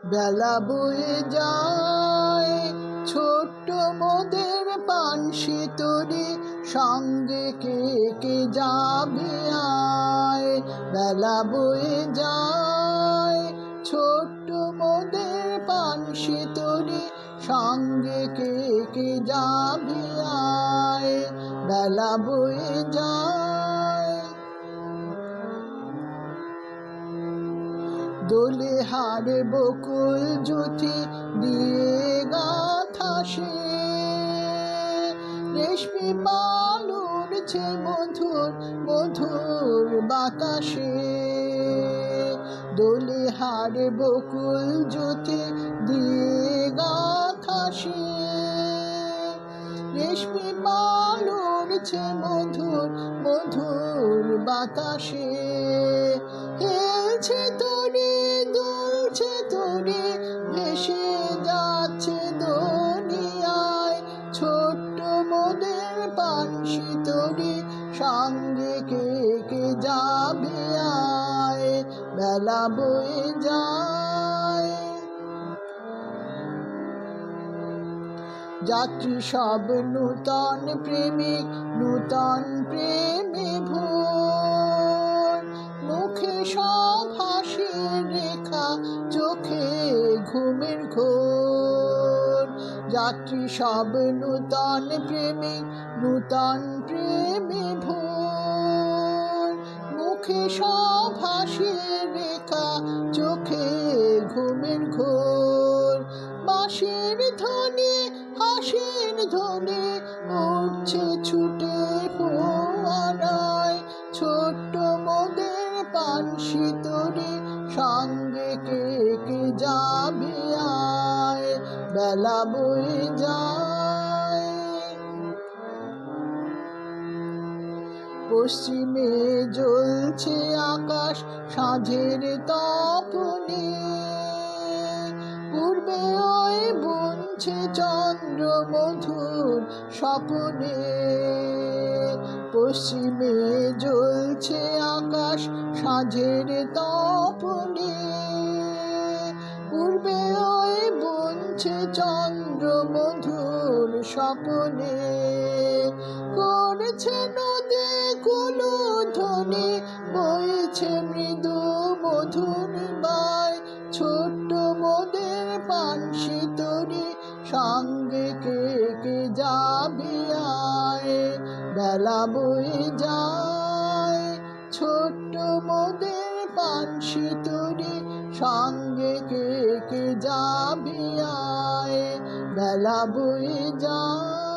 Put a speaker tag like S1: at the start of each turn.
S1: বেলা বয়ে যায় ছোট্ট মোদের পানসি তরি, সঙ্গে কে কে যাবে আয়। বেলা বয়ে যায় ছোট্ট মোদের পানসি তরি, সঙ্গে কে কে যাবে আয়। বেলা বয়ে যায় দোলে হারে বকুল জুথি দিয়ে গাথা সে, রেশমি পাল উড়ছে মধুর মধুর বাতাসে। দোলে হারে বকুল জুথি দিয়ে গাথা সে, রেশমি পাল উড়ছে মধুর মধুর বাতাসে। হেলছে তরি দুলছে তরি, ভেসে যাচ্ছে দুনিয়ায় ছোট্ট মোদের পানসি তরি, সঙ্গে কে কে যাবে আয়। বেলা বয়ে যায় যাত্রী সব নূতন প্রেমিক নূতন প্রেমে ভোর, মুখে সব হাসির রেখা চোখে ঘুমের ঘোর। যাত্রী সব নূতন প্রেমিক নূতন প্রেমে ভোর, মুখে সব হাসির রেখা চোখে ঘুমের ঘোর। বাঁশির ধ্বনি হাসির ধ্বনি উঠছে ছুটে ফোয়ারায় ছোট্ট মোদের পানসি তরি, সঙ্গে কে কে যাবে আয়। বেলা বয়ে যায় পশ্চিমে জ্বলছে আকাশ সাঁঝের তপনে, পূর্বে ওই বুনছে চন্দ্র মধুর স্বপনে। পশ্চিমে জ্বলছে আকাশ সাঁঝের তপনে, পূর্বে ওই বুনছে চন্দ্র মধুর স্বপনে। করেছে নদী কুলধ্বনি, বইছে মৃদু মধুর বায় ছোট্ট মোদের পানসি তরি, সঙ্গে কে কে যাবে আয়। বেলা বয়ে যায় ছোট্ট মোদের পানসি তরি, সঙ্গে কে কে যাবে আয়। বেলা বয়ে যায়।